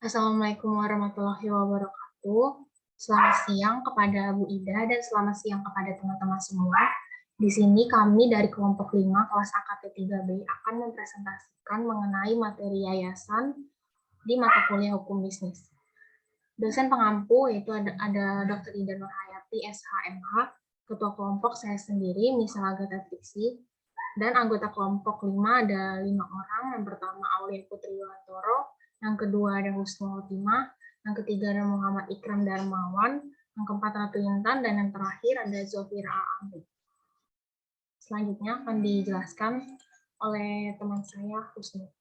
Assalamualaikum warahmatullahi wabarakatuh. Selamat siang kepada Bu Ida dan selamat siang kepada teman-teman semua. Di sini kami dari kelompok 5 kelas AKT 3B akan mempresentasikan mengenai materi yayasan di mata kuliah hukum bisnis. Dosen pengampu yaitu ada Dr. Ida Nurhayati, SHMH, ketua kelompok saya sendiri, Misal Agatha Triksi, dan anggota kelompok 5 ada 5 orang. Yang pertama Aulia Putri Wantoro, yang kedua ada Husnul Timah, yang ketiga ada Muhammad Ikram Darmawan, yang keempat Ratu Intan, dan yang terakhir ada Zofira Amri. Selanjutnya akan dijelaskan oleh teman saya, Husnul.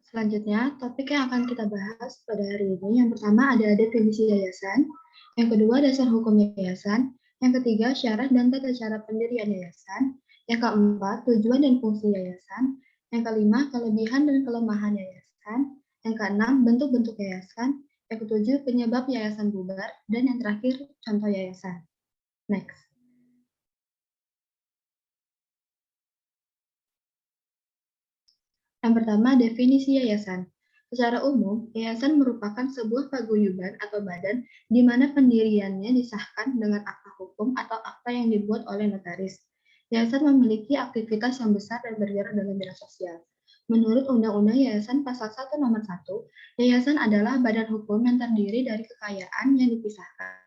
Selanjutnya, topik yang akan kita bahas pada hari ini, yang pertama ada definisi yayasan, yang kedua dasar hukum yayasan, yang ketiga syarat dan tata cara pendirian yayasan, yang keempat tujuan dan fungsi yayasan, yang kelima kelebihan dan kelemahan yayasan, yang keenam bentuk-bentuk yayasan, yang ketujuh penyebab yayasan bubar, dan yang terakhir contoh yayasan. Next. Yang pertama, definisi yayasan. Secara umum, yayasan merupakan sebuah paguyuban atau badan di mana pendiriannya disahkan dengan akta hukum atau akta yang dibuat oleh notaris. Yayasan memiliki aktivitas yang besar dan bergerak dalam bidang sosial. Menurut Undang-Undang Yayasan Pasal 1 Nomor 1, yayasan adalah badan hukum yang terdiri dari kekayaan yang dipisahkan.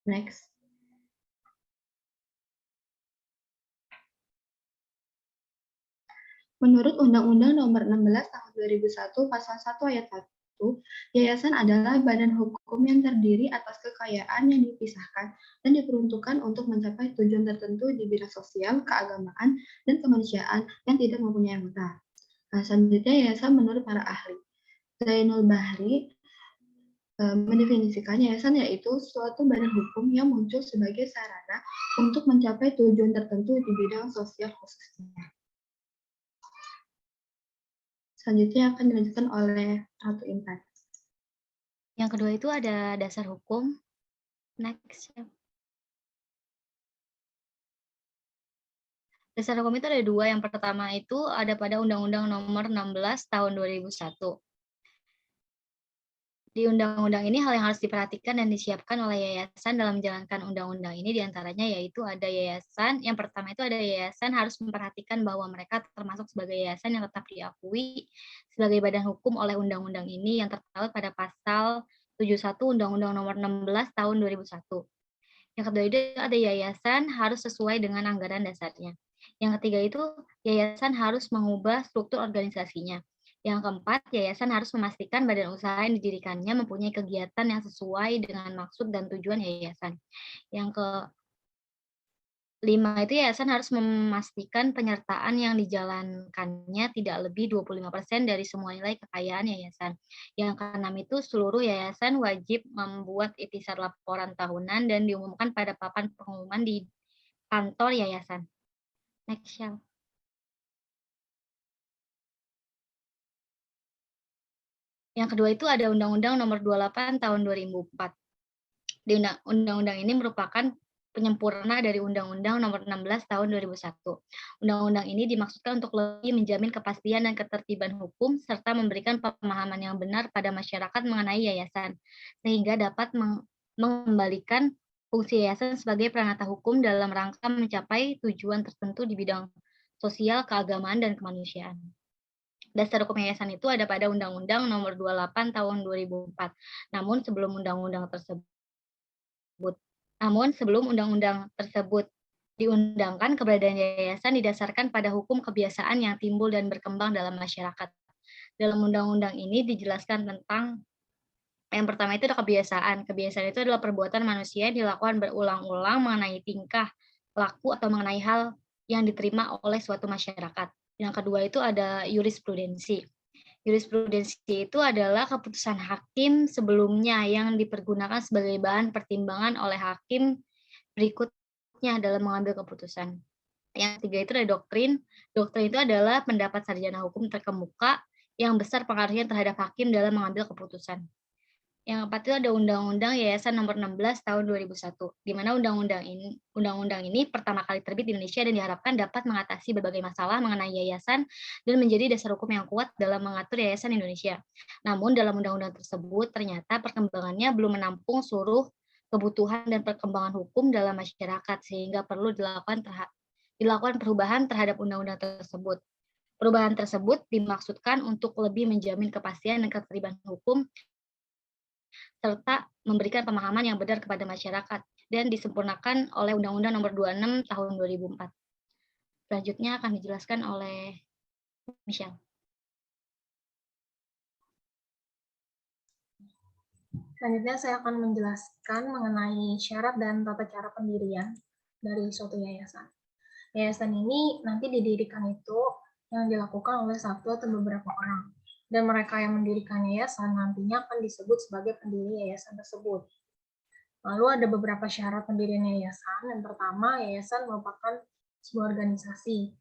Next. Menurut Undang-Undang Nomor 16 Tahun 2001 Pasal 1 Ayat 1, yayasan adalah badan hukum yang terdiri atas kekayaan yang dipisahkan dan diperuntukkan untuk mencapai tujuan tertentu di bidang sosial, keagamaan, dan kemanusiaan yang tidak mempunyai anggota. Nah, selanjutnya yayasan menurut para ahli. Zainul Bahri mendefinisikan yayasan yaitu suatu badan hukum yang muncul sebagai sarana untuk mencapai tujuan tertentu di bidang sosial khususnya. Selanjutnya akan dilanjutkan oleh Ratu Intan. Yang kedua itu ada dasar hukum. Next. Dasar hukum itu ada dua. Yang pertama itu ada pada Undang-Undang Nomor 16 Tahun 2001. Di undang-undang ini hal yang harus diperhatikan dan disiapkan oleh yayasan dalam menjalankan undang-undang ini diantaranya yaitu ada yayasan, yang pertama itu ada yayasan harus memperhatikan bahwa mereka termasuk sebagai yayasan yang tetap diakui sebagai badan hukum oleh undang-undang ini yang terdapat pada pasal 71 Undang-Undang Nomor 16 Tahun 2001. Yang kedua itu ada yayasan harus sesuai dengan anggaran dasarnya. Yang ketiga itu yayasan harus mengubah struktur organisasinya. Yang keempat, yayasan harus memastikan badan usaha yang didirikannya mempunyai kegiatan yang sesuai dengan maksud dan tujuan yayasan. Yang kelima itu yayasan harus memastikan penyertaan yang dijalankannya tidak lebih 25% dari semua nilai kekayaan yayasan. Yang keenam itu seluruh yayasan wajib membuat ikhtisar laporan tahunan dan diumumkan pada papan pengumuman di kantor yayasan. Next, Shell. Yang kedua itu ada Undang-Undang Nomor 28 Tahun 2004. Di undang-undang ini merupakan penyempurna dari Undang-Undang Nomor 16 Tahun 2001. Undang-undang ini dimaksudkan untuk lebih menjamin kepastian dan ketertiban hukum serta memberikan pemahaman yang benar pada masyarakat mengenai yayasan, sehingga dapat mengembalikan fungsi yayasan sebagai peranata hukum dalam rangka mencapai tujuan tertentu di bidang sosial, keagamaan, dan kemanusiaan. Dasar hukum yayasan itu ada pada Undang-Undang Nomor 28 Tahun 2004. Namun sebelum undang-undang tersebut diundangkan, keberadaan yayasan didasarkan pada hukum kebiasaan yang timbul dan berkembang dalam masyarakat. Dalam undang-undang ini dijelaskan tentang yang pertama itu ada kebiasaan. Kebiasaan itu adalah perbuatan manusia yang dilakukan berulang-ulang mengenai tingkah laku atau mengenai hal yang diterima oleh suatu masyarakat. Yang kedua itu ada jurisprudensi. Jurisprudensi itu adalah keputusan hakim sebelumnya yang dipergunakan sebagai bahan pertimbangan oleh hakim berikutnya dalam mengambil keputusan. Yang ketiga itu ada doktrin. Doktrin itu adalah pendapat sarjana hukum terkemuka yang besar pengaruhnya terhadap hakim dalam mengambil keputusan. Yang keempat itu ada Undang-Undang Yayasan Nomor 16 Tahun 2001, di mana undang-undang ini pertama kali terbit di Indonesia dan diharapkan dapat mengatasi berbagai masalah mengenai yayasan dan menjadi dasar hukum yang kuat dalam mengatur yayasan Indonesia. Namun dalam undang-undang tersebut ternyata perkembangannya belum menampung seluruh kebutuhan dan perkembangan hukum dalam masyarakat sehingga perlu dilakukan perubahan terhadap undang-undang tersebut. Perubahan tersebut dimaksudkan untuk lebih menjamin kepastian dan ketertiban hukum serta memberikan pemahaman yang benar kepada masyarakat dan disempurnakan oleh Undang-Undang Nomor 26 Tahun 2004. Selanjutnya akan dijelaskan oleh Michelle. Selanjutnya saya akan menjelaskan mengenai syarat dan tata cara pendirian dari suatu yayasan. Yayasan ini nanti didirikan itu yang dilakukan oleh satu atau beberapa orang. Dan mereka yang mendirikan yayasan nantinya akan disebut sebagai pendiri yayasan tersebut. Lalu ada beberapa syarat pendirian yayasan. Yang pertama, yayasan merupakan sebuah organisasi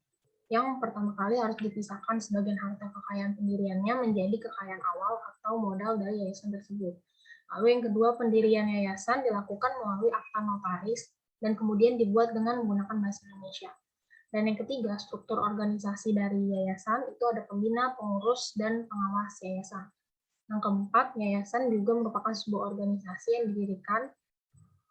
yang pertama kali harus dipisahkan sebagian harta kekayaan pendiriannya menjadi kekayaan awal atau modal dari yayasan tersebut. Lalu yang kedua, pendirian yayasan dilakukan melalui akta notaris dan kemudian dibuat dengan menggunakan bahasa Indonesia. Dan yang ketiga, struktur organisasi dari yayasan itu ada pembina, pengurus, dan pengawas yayasan. Yang keempat, yayasan juga merupakan sebuah organisasi yang didirikan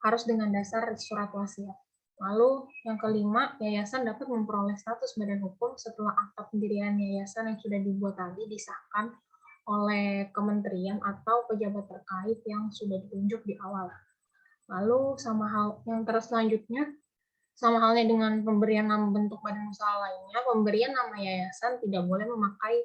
harus dengan dasar surat wasiat. Lalu yang kelima, yayasan dapat memperoleh status badan hukum setelah akta pendirian yayasan yang sudah dibuat tadi disahkan oleh kementerian atau pejabat terkait yang sudah ditunjuk di awal. Lalu sama hal yang selanjutnya, sama halnya dengan pemberian nama bentuk badan usaha lainnya, pemberian nama yayasan tidak boleh memakai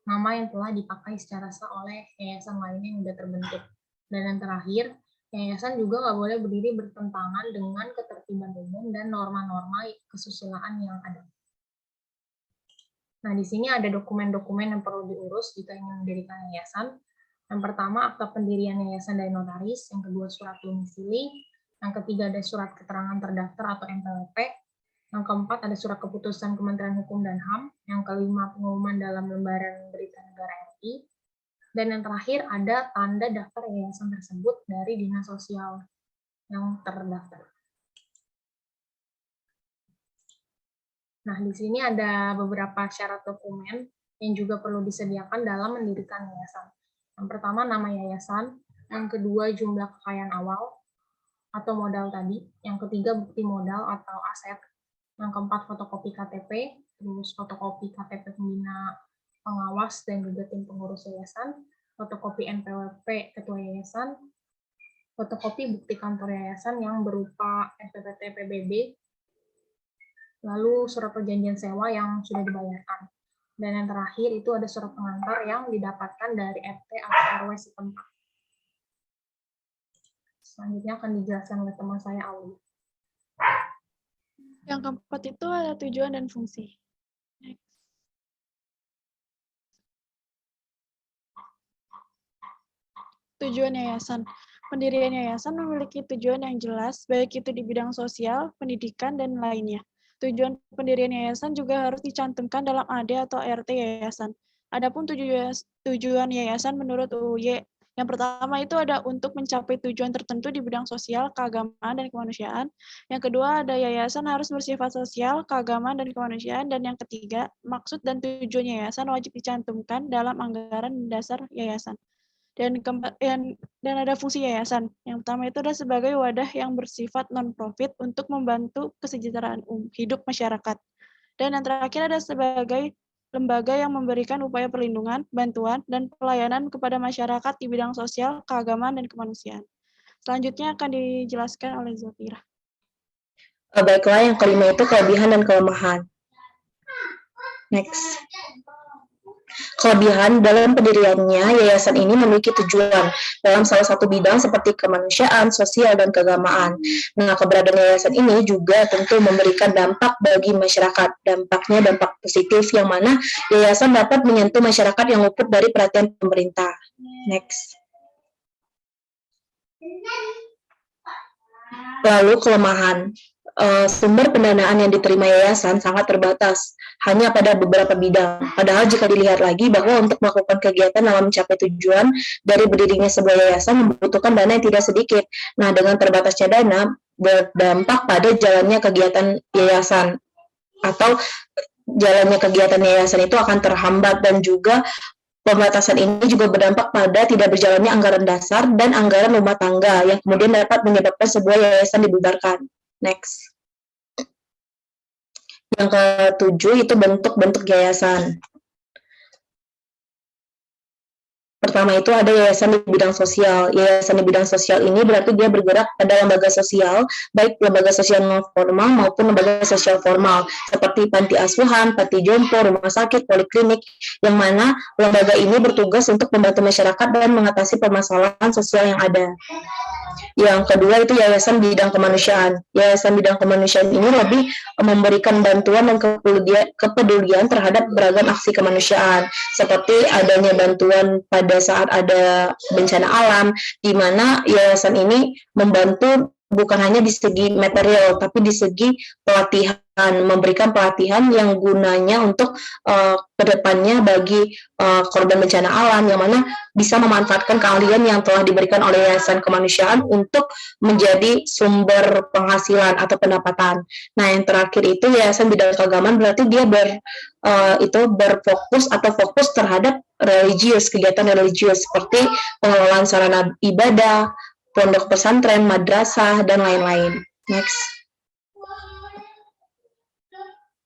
nama yang telah dipakai secara sah oleh yayasan lainnya yang sudah terbentuk. Dan yang terakhir, yayasan juga nggak boleh berdiri bertentangan dengan ketertiban umum dan norma-norma kesusilaan yang ada. Nah, di sini ada dokumen-dokumen yang perlu diurus jika ingin mendirikan yayasan. Yang pertama, akta pendirian yayasan dari notaris. Yang kedua, surat domisili. Yang ketiga, ada surat keterangan terdaftar atau NPWP. Yang keempat, ada surat keputusan Kementerian Hukum dan HAM. Yang kelima, pengumuman dalam lembaran berita negara RI. Dan yang terakhir, ada tanda daftar yayasan tersebut dari Dinas Sosial yang terdaftar. Nah, di sini ada beberapa syarat dokumen yang juga perlu disediakan dalam mendirikan yayasan. Yang pertama, nama yayasan. Yang kedua, jumlah kekayaan awal atau modal tadi. Yang ketiga, bukti modal atau aset. Yang keempat, fotokopi KTP, terus fotokopi KTP pembina pengawas dan juga tim pengurus yayasan, fotokopi NPWP ketua yayasan, fotokopi bukti kantor yayasan yang berupa SPPT PBB, lalu surat perjanjian sewa yang sudah dibayarkan. Dan yang terakhir itu ada surat pengantar yang didapatkan dari RT atau RW setempat. Selanjutnya akan dijelaskan oleh teman saya, Auli. Yang keempat itu ada tujuan dan fungsi. Next. Tujuan yayasan. Pendirian yayasan memiliki tujuan yang jelas, baik itu di bidang sosial, pendidikan, dan lainnya. Tujuan pendirian yayasan juga harus dicantumkan dalam AD atau RT yayasan. Adapun tujuan yayasan menurut UUY, yang pertama itu ada untuk mencapai tujuan tertentu di bidang sosial, keagamaan, dan kemanusiaan. Yang kedua ada yayasan harus bersifat sosial, keagamaan, dan kemanusiaan. Dan yang ketiga, maksud dan tujuan yayasan wajib dicantumkan dalam anggaran dasar yayasan. Dan ada fungsi yayasan. Yang pertama itu adalah sebagai wadah yang bersifat non-profit untuk membantu kesejahteraan hidup masyarakat. Dan yang terakhir ada sebagai lembaga yang memberikan upaya perlindungan, bantuan, dan pelayanan kepada masyarakat di bidang sosial, keagamaan, dan kemanusiaan. Selanjutnya akan dijelaskan oleh Zafira. Baiklah, yang kelima itu kelebihan dan kelemahan. Next. Kelebihan dalam pendiriannya, yayasan ini memiliki tujuan dalam salah satu bidang seperti kemanusiaan, sosial, dan keagamaan. Nah, keberadaan yayasan ini juga tentu memberikan dampak bagi masyarakat. Dampaknya dampak positif yang mana yayasan dapat menyentuh masyarakat yang luput dari perhatian pemerintah. Next. Lalu kelemahan. sumber pendanaan yang diterima yayasan sangat terbatas, hanya pada beberapa bidang. Padahal jika dilihat lagi bahwa untuk melakukan kegiatan dalam mencapai tujuan dari berdirinya sebuah yayasan membutuhkan dana yang tidak sedikit. Nah, dengan terbatasnya dana berdampak pada jalannya kegiatan yayasan atau jalannya kegiatan yayasan itu akan terhambat, dan juga pembatasan ini juga berdampak pada tidak berjalannya anggaran dasar dan anggaran rumah tangga yang kemudian dapat menyebabkan sebuah yayasan dibubarkan. Next. Yang ketujuh itu bentuk-bentuk yayasan. Pertama itu ada yayasan di bidang sosial. Yayasan di bidang sosial ini berarti dia bergerak pada lembaga sosial, baik lembaga sosial non formal maupun lembaga sosial formal, seperti panti asuhan, panti jompo, rumah sakit, poliklinik, yang mana lembaga ini bertugas untuk membantu masyarakat dan mengatasi permasalahan sosial yang ada. Yang kedua itu yayasan bidang kemanusiaan. Yayasan bidang kemanusiaan ini lebih memberikan bantuan dan kepedulian terhadap beragam aksi kemanusiaan, seperti adanya bantuan pada saat ada bencana alam, di mana yayasan ini membantu bukan hanya di segi material, tapi di segi pelatihan, memberikan pelatihan yang gunanya untuk kedepannya bagi korban bencana alam, yang mana bisa memanfaatkan keahlian yang telah diberikan oleh yayasan kemanusiaan untuk menjadi sumber penghasilan atau pendapatan. Nah, yang terakhir itu yayasan bidang keagamaan, berarti dia berfokus atau fokus terhadap religius, kegiatan religius seperti pengelolaan sarana ibadah, pondok pesantren, madrasah, dan lain-lain. Next.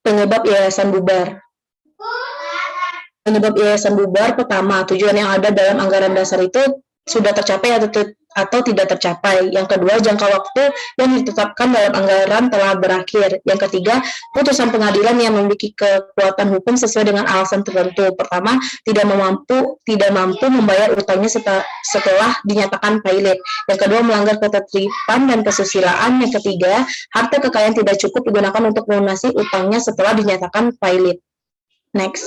Penyebab yayasan bubar. Penyebab yayasan bubar, pertama, tujuan yang ada dalam anggaran dasar itu sudah tercapai atau tidak tercapai. Yang kedua, jangka waktu yang ditetapkan dalam anggaran telah berakhir. Yang ketiga, putusan pengadilan yang memiliki kekuatan hukum sesuai dengan alasan tertentu. Pertama, tidak mampu membayar utangnya setelah dinyatakan pailit. Yang kedua, melanggar ketertiban dan kesusilaan. Yang ketiga, harta kekayaan tidak cukup digunakan untuk melunasi utangnya setelah dinyatakan pailit. Next.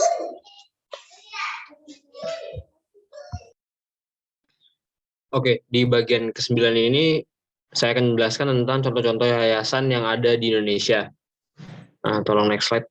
Oke, di bagian ke-9 ini saya akan menjelaskan tentang contoh-contoh yayasan yang ada di Indonesia. Nah, tolong next slide.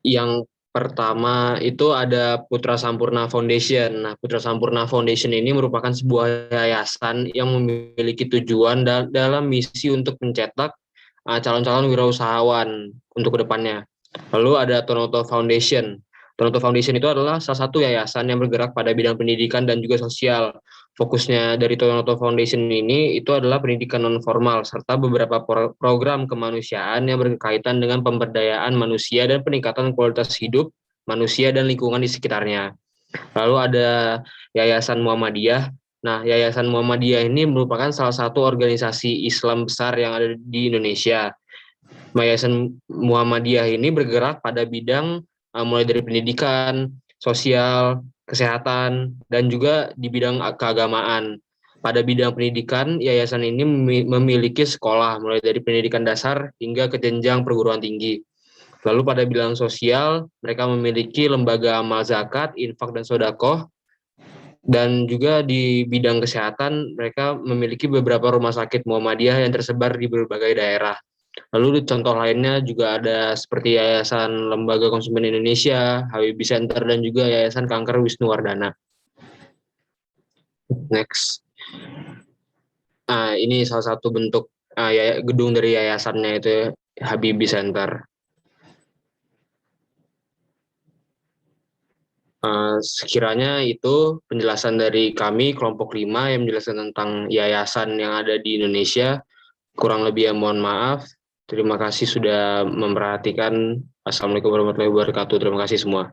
Yang pertama itu ada Putra Sampurna Foundation. Nah, Putra Sampurna Foundation ini merupakan sebuah yayasan yang memiliki tujuan dalam misi untuk mencetak calon-calon wirausahawan untuk kedepannya. Lalu ada Tonoto Foundation. Tonoto Foundation itu adalah salah satu yayasan yang bergerak pada bidang pendidikan dan juga sosial. Fokusnya dari Tonoto Foundation ini itu adalah pendidikan non-formal, serta beberapa program kemanusiaan yang berkaitan dengan pemberdayaan manusia dan peningkatan kualitas hidup manusia dan lingkungan di sekitarnya. Lalu ada Yayasan Muhammadiyah. Nah, Yayasan Muhammadiyah ini merupakan salah satu organisasi Islam besar yang ada di Indonesia. Yayasan Muhammadiyah ini bergerak pada bidang mulai dari pendidikan, sosial, kesehatan, dan juga di bidang keagamaan. Pada bidang pendidikan, yayasan ini memiliki sekolah mulai dari pendidikan dasar hingga ke jenjang perguruan tinggi. Lalu pada bidang sosial, mereka memiliki lembaga amal zakat, infak, dan sedekah. Dan juga di bidang kesehatan, mereka memiliki beberapa rumah sakit Muhammadiyah yang tersebar di berbagai daerah. Lalu contoh lainnya juga ada seperti Yayasan Lembaga Konsumen Indonesia, Habibie Center, dan juga Yayasan Kanker Wisnuwardana. Next. Ini salah satu bentuk gedung dari yayasannya, itu Habibie Center. Sekiranya itu penjelasan dari kami, kelompok 5, yang menjelaskan tentang yayasan yang ada di Indonesia. Kurang lebih mohon maaf. Terima kasih sudah memperhatikan. Assalamualaikum warahmatullahi wabarakatuh. Terima kasih semua.